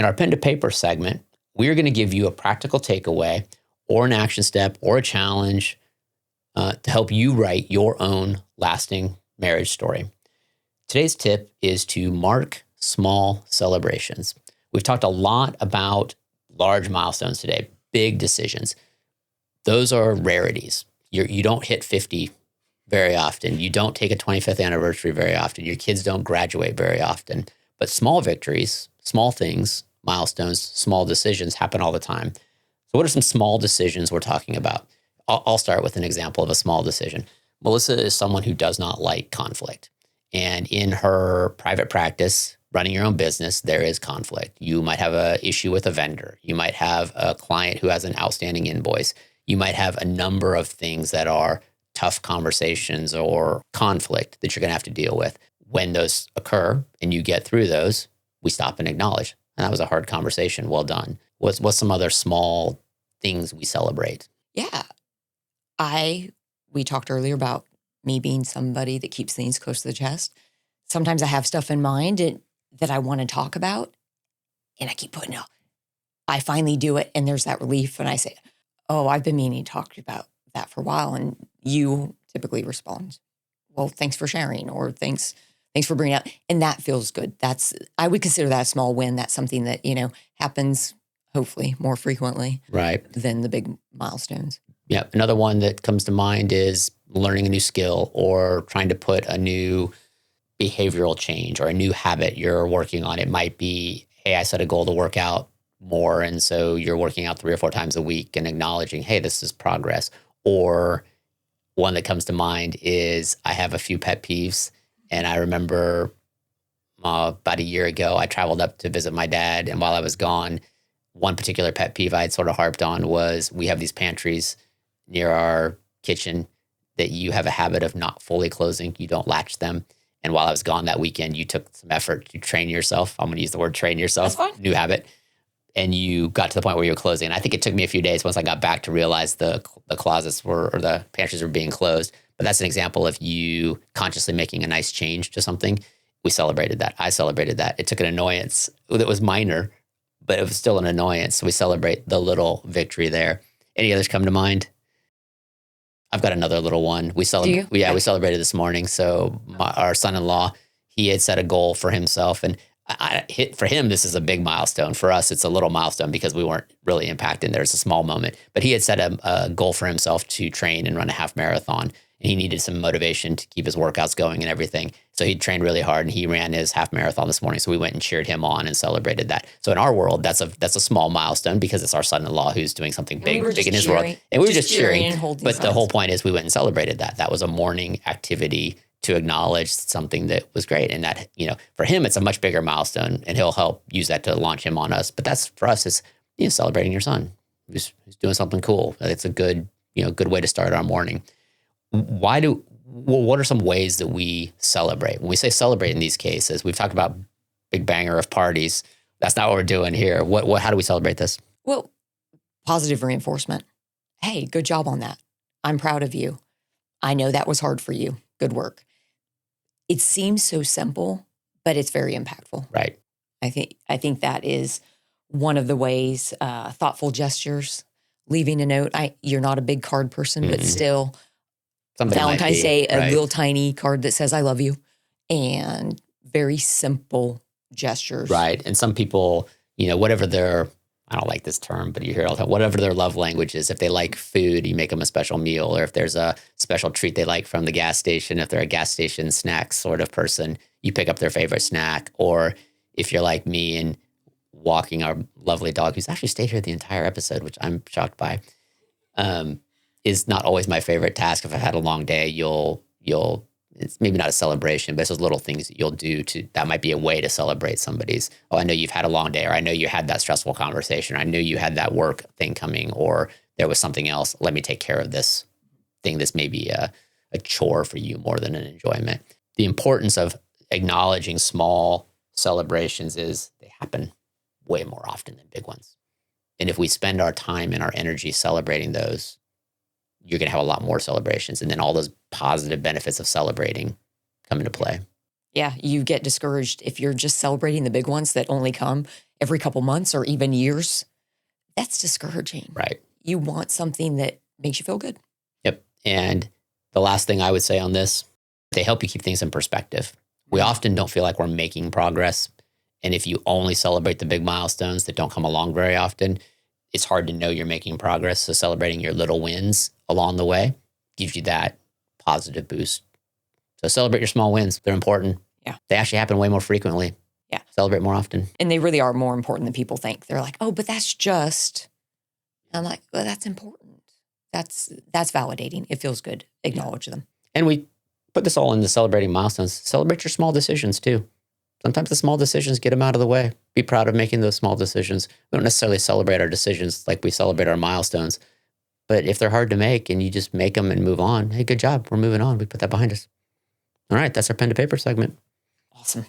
In our pen to paper segment, we're going to give you a practical takeaway or an action step or a challenge to help you write your own lasting marriage story. Today's tip is to mark small celebrations. We've talked a lot about large milestones today, big decisions. Those are rarities. You don't hit 50 very often. You don't take a 25th anniversary very often. Your kids don't graduate very often. But small victories, small things, milestones, small decisions happen all the time. So what are some small decisions we're talking about? I'll start with an example of a small decision. Melissa is someone who does not like conflict. And in her private practice, running your own business, there is conflict. You might have an issue with a vendor. You might have a client who has an outstanding invoice. You might have a number of things that are tough conversations or conflict that you're going to have to deal with. When those occur and you get through those, we stop and acknowledge. And that was a hard conversation. Well done. What's some other small things we celebrate? Yeah. We talked earlier about me being somebody that keeps things close to the chest. Sometimes I have stuff in mind that I want to talk about, and I keep putting it off. I finally do it, and there's that relief, and I say, oh, I've been meaning to talk about that for a while, and you typically respond, well, thanks for sharing, or thanks for bringing it up, and that feels good. I would consider that a small win. That's something that, happens hopefully more frequently than the big milestones. Yeah. Another one that comes to mind is learning a new skill or trying to put a new behavioral change or a new habit you're working on. It might be, hey, I set a goal to work out more. And so you're working out 3 or 4 times a week and acknowledging, hey, this is progress. Or one that comes to mind is I have a few pet peeves. And I remember about a year ago, I traveled up to visit my dad. And while I was gone, one particular pet peeve I had sort of harped on was we have these pantries near our kitchen that you have a habit of not fully closing. You don't latch them. And while I was gone that weekend, you took some effort to train yourself. I'm going to use the word train yourself, new habit. And you got to the point where you were closing. And I think it took me a few days once I got back to realize the closets or the pantries were being closed. But that's an example of you consciously making a nice change to something. We celebrated that. I celebrated that. It took an annoyance that was minor, but it was still an annoyance. So we celebrate the little victory there. Any others come to mind? I've got another little one. We celebrated this morning. So our son-in-law, he had set a goal for himself, and for him, this is a big milestone. For us, it's a little milestone because we weren't really impacted. There's a small moment, but he had set a goal for himself to train and run a half marathon. And he needed some motivation to keep his workouts going and everything. So he trained really hard, and he ran his half marathon this morning. So we went and cheered him on and celebrated that. So in our world, that's a small milestone because it's our son-in-law who's doing something big in his world. And we were just cheering. But the whole point is we went and celebrated that. That was a morning activity to acknowledge something that was great. And that, for him, it's a much bigger milestone, and he'll help use that to launch him on us. But that's, for us, is celebrating your son who's doing something cool. It's a good way to start our morning. What are some ways that we celebrate? When we say celebrate in these cases, we've talked about big banger of parties. That's not what we're doing here. How do we celebrate this? Well, positive reinforcement. Hey, good job on that. I'm proud of you. I know that was hard for you. Good work. It seems so simple, but it's very impactful. Right. I think that is one of the ways, thoughtful gestures, leaving a note. You're not a big card person, but still, something Valentine's Day, a little tiny card that says, I love you, and very simple gestures. Right. And some people, whatever their, I don't like this term, but you hear it all the time, whatever their love language is, if they like food, you make them a special meal, or if there's a special treat they like from the gas station, if they're a gas station snack sort of person, you pick up their favorite snack. Or if you're like me and walking our lovely dog, who's actually stayed here the entire episode, which I'm shocked by, is not always my favorite task. If I've had a long day, it's maybe not a celebration, but it's those little things that you'll do that might be a way to celebrate somebody's, oh, I know you've had a long day, or I know you had that stressful conversation, or I know you had that work thing coming, or there was something else. Let me take care of this thing. This may be a chore for you more than an enjoyment. The importance of acknowledging small celebrations is they happen way more often than big ones. And if we spend our time and our energy celebrating those, you're going to have a lot more celebrations. And then all those positive benefits of celebrating come into play. Yeah, you get discouraged if you're just celebrating the big ones that only come every couple months or even years, that's discouraging. Right. You want something that makes you feel good. Yep. And the last thing I would say on this, they help you keep things in perspective. We often don't feel like we're making progress. And if you only celebrate the big milestones that don't come along very often, it's hard to know you're making progress. So celebrating your little wins along the way gives you that positive boost. So celebrate your small wins. They're important. Yeah. They actually happen way more frequently. Yeah. Celebrate more often. And they really are more important than people think. They're like, oh, but that's just, I'm like, well, that's important. That's validating. It feels good. Acknowledge them. And we put this all into celebrating milestones. Celebrate your small decisions too. Sometimes the small decisions, get them out of the way. Be proud of making those small decisions. We don't necessarily celebrate our decisions like we celebrate our milestones. But if they're hard to make and you just make them and move on, hey, good job. We're moving on. We put that behind us. All right. That's our pen to paper segment. Awesome.